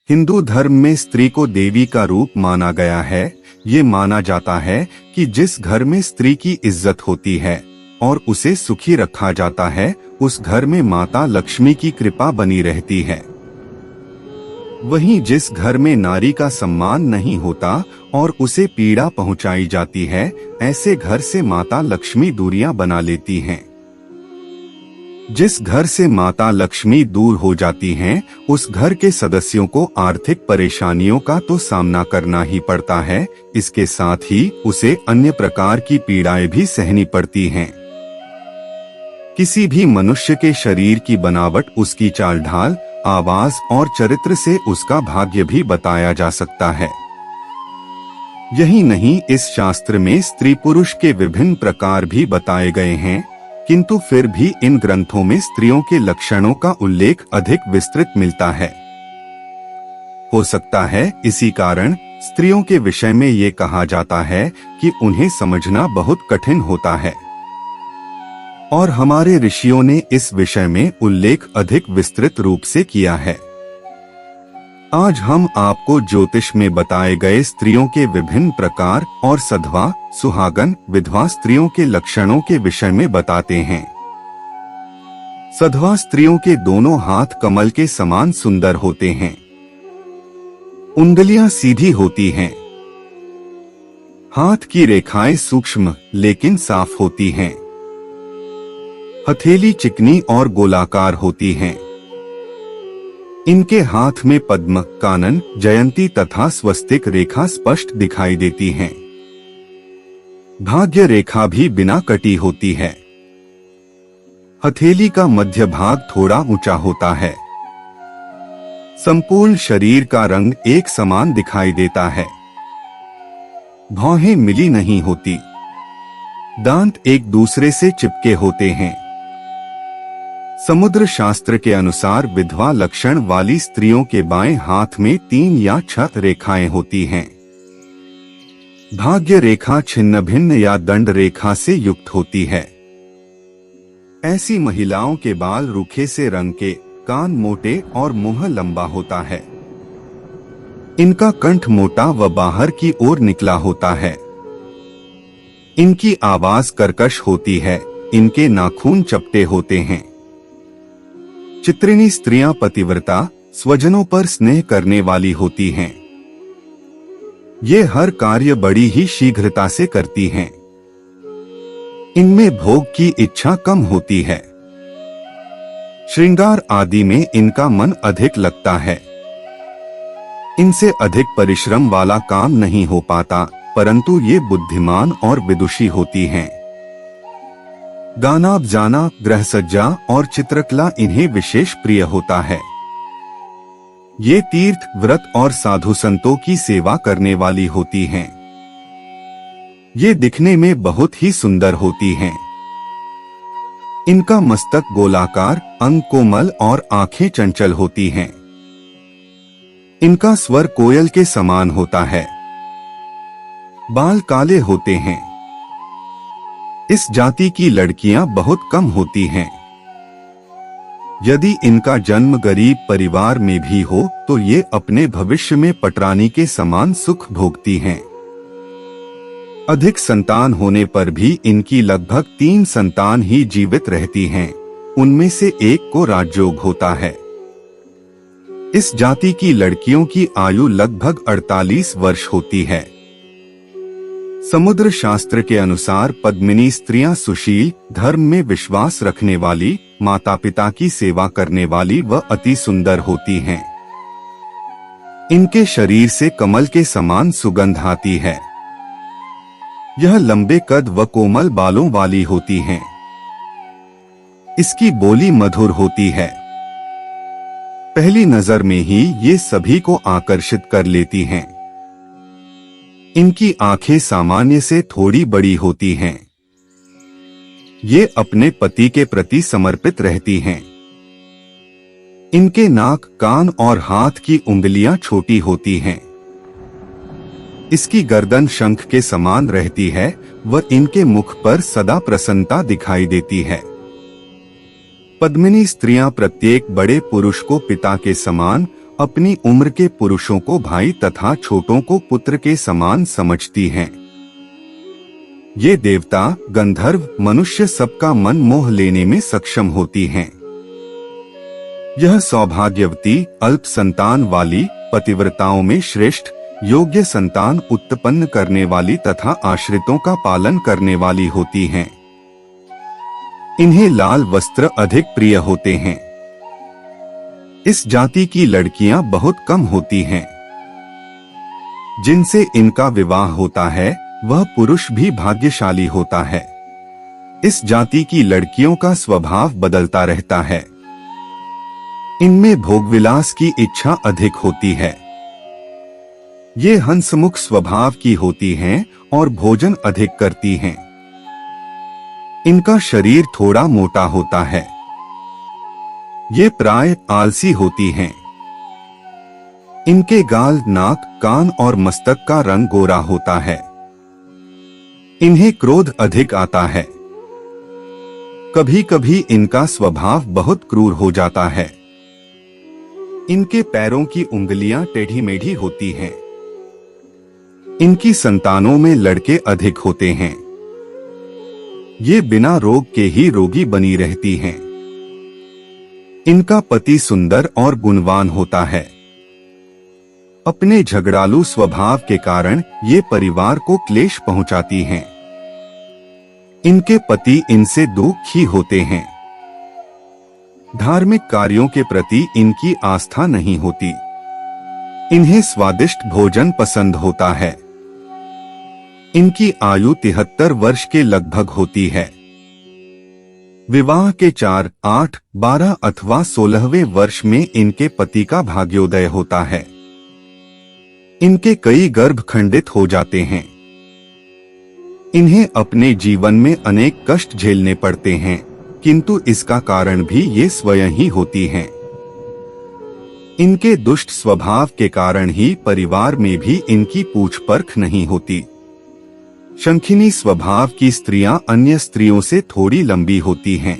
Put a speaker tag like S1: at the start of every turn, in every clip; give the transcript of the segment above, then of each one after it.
S1: हिंदू धर्म में स्त्री को देवी का रूप माना गया है। ये माना जाता है कि जिस घर में स्त्री की इज्जत होती है और उसे सुखी रखा जाता है, उस घर में माता लक्ष्मी की कृपा बनी रहती है। वहीं जिस घर में नारी का सम्मान नहीं होता और उसे पीड़ा पहुंचाई जाती है, ऐसे घर से माता लक्ष्मी दूरियां बना लेती हैं। जिस घर से माता लक्ष्मी दूर हो जाती हैं, उस घर के सदस्यों को आर्थिक परेशानियों का तो सामना करना ही पड़ता है, इसके साथ ही उसे अन्य प्रकार की पीड़ाएं भी सहनी पड़ती हैं। किसी भी मनुष्य के शरीर की बनावट, उसकी चाल ढाल, आवाज और चरित्र से उसका भाग्य भी बताया जा सकता है। यही नहीं, इस शास्त्र में स्त्री पुरुष के विभिन्न प्रकार भी बताए गए हैं, किंतु फिर भी इन ग्रंथों में स्त्रियों के लक्षणों का उल्लेख अधिक विस्तृत मिलता है। हो सकता है इसी कारण स्त्रियों के विषय में ये कहा जाता है कि उन्हें समझना बहुत कठिन होता है, और हमारे ऋषियों ने इस विषय में उल्लेख अधिक विस्तृत रूप से किया है। आज हम आपको ज्योतिष में बताए गए स्त्रियों के विभिन्न प्रकार और सधवा, सुहागन, विधवा स्त्रियों के लक्षणों के विषय में बताते हैं। सधवा स्त्रियों के दोनों हाथ कमल के समान सुंदर होते हैं। उंगलियां सीधी होती हैं। हाथ की रेखाएं सूक्ष्म लेकिन साफ होती हैं। हथेली चिकनी और गोलाकार होती हैं। इनके हाथ में पद्म, कानन, जयंती तथा स्वस्तिक रेखा स्पष्ट दिखाई देती हैं। भाग्य रेखा भी बिना कटी होती है। हथेली का मध्य भाग थोड़ा ऊंचा होता है। संपूर्ण शरीर का रंग एक समान दिखाई देता है। भौहें मिली नहीं होती। दांत एक दूसरे से चिपके होते हैं। समुद्र शास्त्र के अनुसार विधवा लक्षण वाली स्त्रियों के बाएं हाथ में 3 या 6 रेखाएं होती हैं। भाग्य रेखा छिन्न भिन्न या दंड रेखा से युक्त होती है। ऐसी महिलाओं के बाल रूखे से रंग के, कान मोटे और मुंह लंबा होता है। इनका कंठ मोटा व बाहर की ओर निकला होता है। इनकी आवाज कर्कश होती है। इनके नाखून चपटे होते हैं। चित्रिणी स्त्रियां पतिव्रता, स्वजनों पर स्नेह करने वाली होती हैं। ये हर कार्य बड़ी ही शीघ्रता से करती हैं। इनमें भोग की इच्छा कम होती है। श्रृंगार आदि में इनका मन अधिक लगता है। इनसे अधिक परिश्रम वाला काम नहीं हो पाता, परंतु ये बुद्धिमान और विदुषी होती हैं। गाना बजाना, गृहसज्जा और चित्रकला इन्हें विशेष प्रिय होता है। ये तीर्थ, व्रत और साधु संतों की सेवा करने वाली होती हैं। ये दिखने में बहुत ही सुंदर होती हैं। इनका मस्तक गोलाकार, अंग कोमल और आंखें चंचल होती हैं। इनका स्वर कोयल के समान होता है। बाल काले होते हैं। इस जाति की लड़कियां बहुत कम होती हैं। यदि इनका जन्म गरीब परिवार में भी हो तो ये अपने भविष्य में पटरानी के समान सुख भोगती हैं। अधिक संतान होने पर भी इनकी लगभग 3 संतान ही जीवित रहती हैं। उनमें से एक को राजयोग होता है। इस जाति की लड़कियों की आयु लगभग 48 वर्ष होती है। समुद्र शास्त्र के अनुसार पद्मिनी स्त्रियां सुशील, धर्म में विश्वास रखने वाली, माता पिता की सेवा करने वाली व अति सुंदर होती हैं। इनके शरीर से कमल के समान सुगंध आती है। यह लंबे कद व कोमल बालों वाली होती हैं। इसकी बोली मधुर होती है। पहली नजर में ही ये सभी को आकर्षित कर लेती हैं। इनकी आंखें सामान्य से थोड़ी बड़ी होती हैं। ये अपने पति के प्रति समर्पित रहती हैं। इनके नाक, कान और हाथ की उंगलियां छोटी होती हैं। इसकी गर्दन शंख के समान रहती है व इनके मुख पर सदा प्रसन्नता दिखाई देती है। पद्मिनी स्त्रियां प्रत्येक बड़े पुरुष को पिता के समान अपनी उम्र के पुरुषों को भाई तथा छोटों को पुत्र के समान समझती हैं। ये देवता, गंधर्व, मनुष्य सबका मन मोह लेने में सक्षम होती हैं। यह सौभाग्यवती, अल्प संतान वाली, पतिव्रताओं में श्रेष्ठ, योग्य संतान उत्पन्न करने वाली तथा आश्रितों का पालन करने वाली होती हैं। इन्हें लाल वस्त्र अधिक प्रिय होते हैं। इस जाति की लड़कियां बहुत कम होती हैं। जिनसे इनका विवाह होता है वह पुरुष भी भाग्यशाली होता है। इस जाति की लड़कियों का स्वभाव बदलता रहता है। इनमें भोगविलास की इच्छा अधिक होती है। ये हंसमुख स्वभाव की होती हैं और भोजन अधिक करती हैं। इनका शरीर थोड़ा मोटा होता है। ये प्राय आलसी होती हैं। इनके गाल, नाक, कान और मस्तक का रंग गोरा होता है। इन्हें क्रोध अधिक आता है। कभी कभी इनका स्वभाव बहुत क्रूर हो जाता है। इनके पैरों की उंगलियां टेढ़ी मेढ़ी होती हैं। इनकी संतानों में लड़के अधिक होते हैं। ये बिना रोग के ही रोगी बनी रहती हैं। इनका पति सुंदर और गुणवान होता है। अपने झगड़ालू स्वभाव के कारण ये परिवार को क्लेश पहुंचाती हैं। इनके पति इनसे दुखी होते हैं। धार्मिक कार्यों के प्रति इनकी आस्था नहीं होती। इन्हें स्वादिष्ट भोजन पसंद होता है। इनकी आयु 73 वर्ष के लगभग होती है। विवाह के 4, 8, 12 अथवा 16वें वर्ष में इनके पति का भाग्योदय होता है। इनके कई गर्भ खंडित हो जाते हैं। इन्हें अपने जीवन में अनेक कष्ट झेलने पड़ते हैं, किंतु इसका कारण भी ये स्वयं ही होती हैं। इनके दुष्ट स्वभाव के कारण ही परिवार में भी इनकी पूछ परख नहीं होती। शंखिनी स्वभाव की स्त्रियां अन्य स्त्रियों से थोड़ी लंबी होती हैं।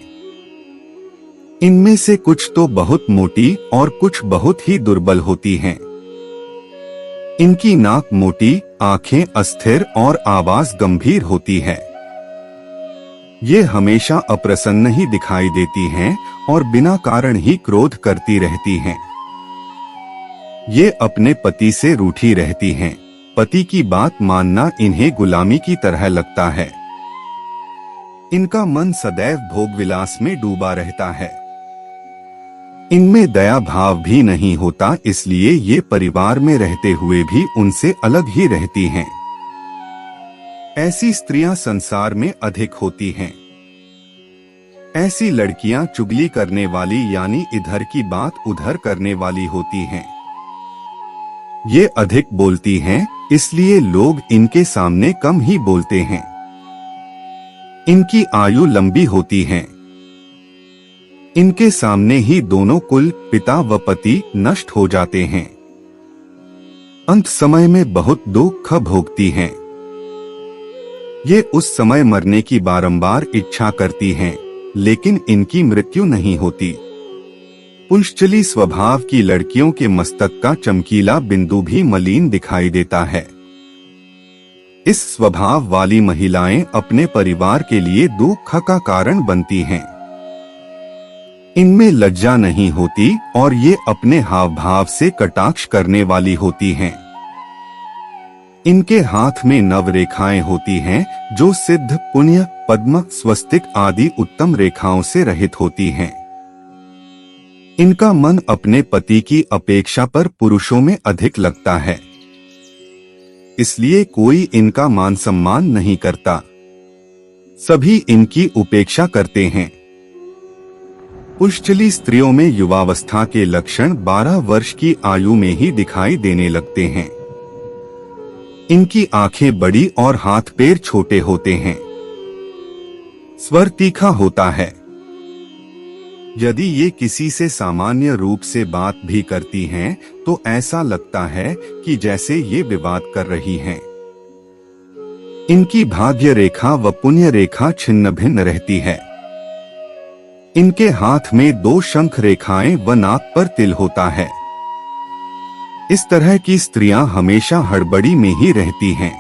S1: इनमें से कुछ तो बहुत मोटी और कुछ बहुत ही दुर्बल होती हैं। इनकी नाक मोटी, आंखें अस्थिर और आवाज गंभीर होती है। ये हमेशा अप्रसन्न ही दिखाई देती हैं और बिना कारण ही क्रोध करती रहती हैं। ये अपने पति से रूठी रहती हैं। पति की बात मानना इन्हें गुलामी की तरह लगता है। इनका मन सदैव भोगविलास में डूबा रहता है। इनमें दया भाव भी नहीं होता, इसलिए ये परिवार में रहते हुए भी उनसे अलग ही रहती हैं। ऐसी स्त्रियां संसार में अधिक होती हैं। ऐसी लड़कियां चुगली करने वाली यानी इधर की बात उधर करने वाली होती हैं। ये अधिक बोलती हैं, इसलिए लोग इनके सामने कम ही बोलते हैं। इनकी आयु लंबी होती है। इनके सामने ही दोनों कुल, पिता व पति नष्ट हो जाते हैं। अंत समय में बहुत दुख भोगती हैं। ये उस समय मरने की बारंबार इच्छा करती हैं, लेकिन इनकी मृत्यु नहीं होती। पुंश्चली स्वभाव की लड़कियों के मस्तक का चमकीला बिंदु भी मलिन दिखाई देता है। इस स्वभाव वाली महिलाएं अपने परिवार के लिए दुख का कारण बनती हैं। इनमें लज्जा नहीं होती और ये अपने हाव भाव से कटाक्ष करने वाली होती हैं। इनके हाथ में नव रेखाएं होती हैं जो सिद्ध, पुण्य, पद्म, स्वस्तिक आदि उत्तम रेखाओं से रहित होती हैं। इनका मन अपने पति की अपेक्षा पर पुरुषों में अधिक लगता है, इसलिए कोई इनका मान सम्मान नहीं करता। सभी इनकी उपेक्षा करते हैं। पुंश्चली स्त्रियों में युवावस्था के लक्षण 12 वर्ष की आयु में ही दिखाई देने लगते हैं। इनकी आंखें बड़ी और हाथ पैर छोटे होते हैं। स्वर तीखा होता है। यदि ये किसी से सामान्य रूप से बात भी करती हैं, तो ऐसा लगता है कि जैसे ये विवाद कर रही हैं। इनकी भाग्य रेखा व पुण्य रेखा छिन्न भिन्न रहती है। इनके हाथ में 2 शंख रेखाएं व नाक पर तिल होता है। इस तरह की स्त्रियां हमेशा हड़बड़ी में ही रहती हैं।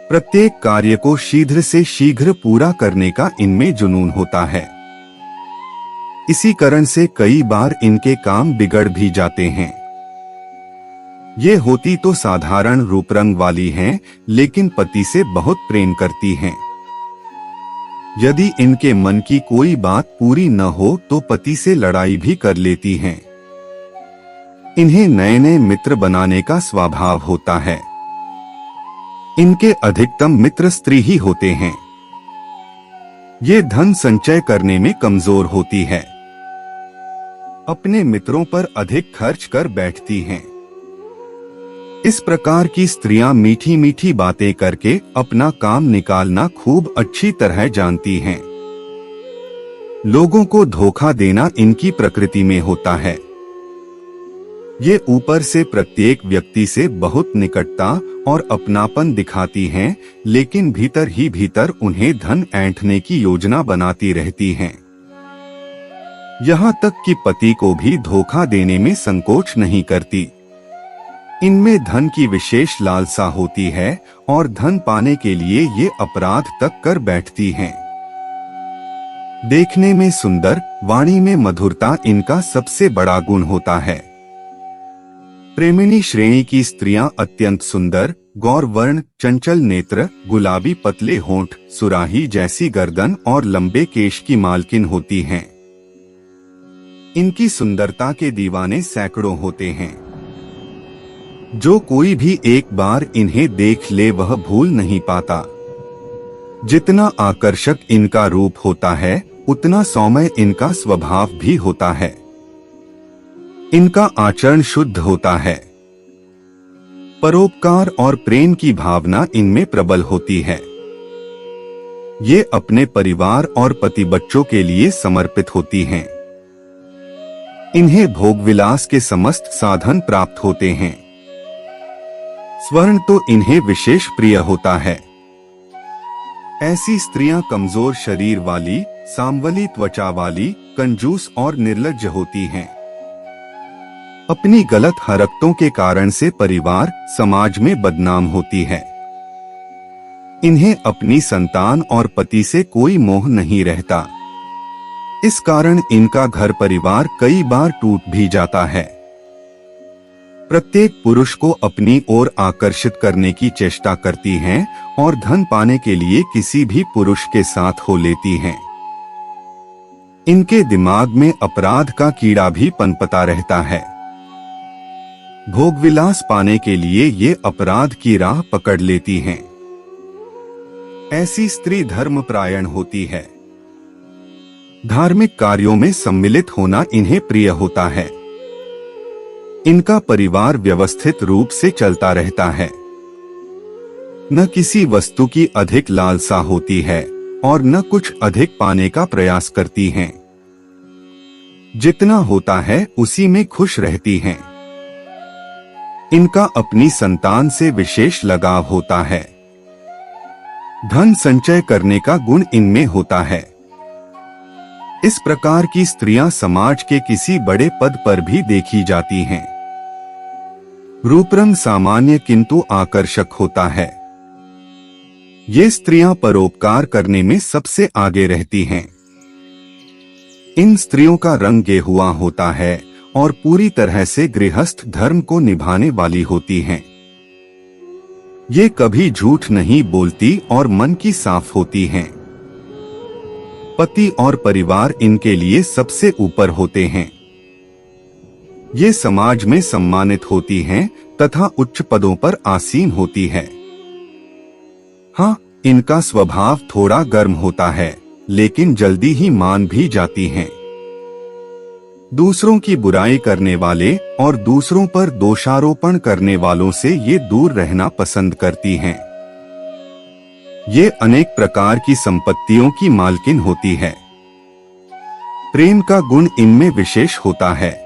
S1: प्रत्येक कार्य को शीघ्र से शीघ्र पूरा करने का इनमें जुनून होता है। इसी कारण से कई बार इनके काम बिगड़ भी जाते हैं। ये होती तो साधारण रूप रंग वाली हैं, लेकिन पति से बहुत प्रेम करती हैं। यदि इनके मन की कोई बात पूरी न हो तो पति से लड़ाई भी कर लेती हैं। इन्हें नए नए मित्र बनाने का स्वभाव होता है। इनके अधिकतम मित्र स्त्री ही होते हैं। ये धन संचय करने में कमजोर होती है। अपने मित्रों पर अधिक खर्च कर बैठती हैं। इस प्रकार की स्त्रियां मीठी मीठी बातें करके अपना काम निकालना खूब अच्छी तरह जानती हैं। लोगों को धोखा देना इनकी प्रकृति में होता है। ये ऊपर से प्रत्येक व्यक्ति से बहुत निकटता और अपनापन दिखाती हैं, लेकिन भीतर ही भीतर उन्हें धन ऐंठने की योजना बनाती रहती हैं। यहाँ तक कि पति को भी धोखा देने में संकोच नहीं करती। इनमें धन की विशेष लालसा होती है और धन पाने के लिए ये अपराध तक कर बैठती हैं। देखने में सुंदर, वाणी में मधुरता इनका सबसे बड़ा गुण होता है। प्रेमिणी श्रेणी की स्त्रियां अत्यंत सुंदर, गौर वर्ण, चंचल नेत्र, गुलाबी पतले होंठ, सुराही जैसी गर्दन और लंबे केश की मालकिन होती हैं। इनकी सुंदरता के दीवाने सैकड़ों होते हैं। जो कोई भी एक बार इन्हें देख ले वह भूल नहीं पाता। जितना आकर्षक इनका रूप होता है, उतना सौम्य इनका स्वभाव भी होता है। इनका आचरण शुद्ध होता है। परोपकार और प्रेम की भावना इनमें प्रबल होती है। ये अपने परिवार और पति बच्चों के लिए समर्पित होती हैं। इन्हें भोग विलास के समस्त साधन प्राप्त होते हैं। स्वर्ण तो इन्हें विशेष प्रिय होता है। ऐसी स्त्रियां कमजोर शरीर वाली, सांवली त्वचा वाली, कंजूस और निर्लज्ज होती हैं। अपनी गलत हरकतों के कारण से परिवार, समाज में बदनाम होती है। इन्हें अपनी संतान और पति से कोई मोह नहीं रहता। इस कारण इनका घर परिवार कई बार टूट भी जाता है। प्रत्येक पुरुष को अपनी ओर आकर्षित करने की चेष्टा करती हैं और धन पाने के लिए किसी भी पुरुष के साथ हो लेती हैं। इनके दिमाग में अपराध का कीड़ा भी पनपता रहता है। भोगविलास पाने के लिए ये अपराध की राह पकड़ लेती हैं। ऐसी स्त्री धर्मपरायण होती है। धार्मिक कार्यों में सम्मिलित होना इन्हें प्रिय होता है। इनका परिवार व्यवस्थित रूप से चलता रहता है। न किसी वस्तु की अधिक लालसा होती है और न कुछ अधिक पाने का प्रयास करती हैं। जितना होता है उसी में खुश रहती हैं। इनका अपनी संतान से विशेष लगाव होता है। धन संचय करने का गुण इनमें होता है। इस प्रकार की स्त्रियां समाज के किसी बड़े पद पर भी देखी जाती हैं। रूप रंग सामान्य किंतु आकर्षक होता है। ये स्त्रियां परोपकार करने में सबसे आगे रहती हैं। इन स्त्रियों का रंग गेहुआ होता है और पूरी तरह से गृहस्थ धर्म को निभाने वाली होती हैं। ये कभी झूठ नहीं बोलती और मन की साफ होती हैं। पति और परिवार इनके लिए सबसे ऊपर होते हैं। ये समाज में सम्मानित होती हैं तथा उच्च पदों पर आसीन होती है। हाँ, इनका स्वभाव थोड़ा गर्म होता है, लेकिन जल्दी ही मान भी जाती हैं। दूसरों की बुराई करने वाले और दूसरों पर दोषारोपण करने वालों से ये दूर रहना पसंद करती हैं। ये अनेक प्रकार की संपत्तियों की मालकिन होती है। प्रेम का गुण इनमें विशेष होता है।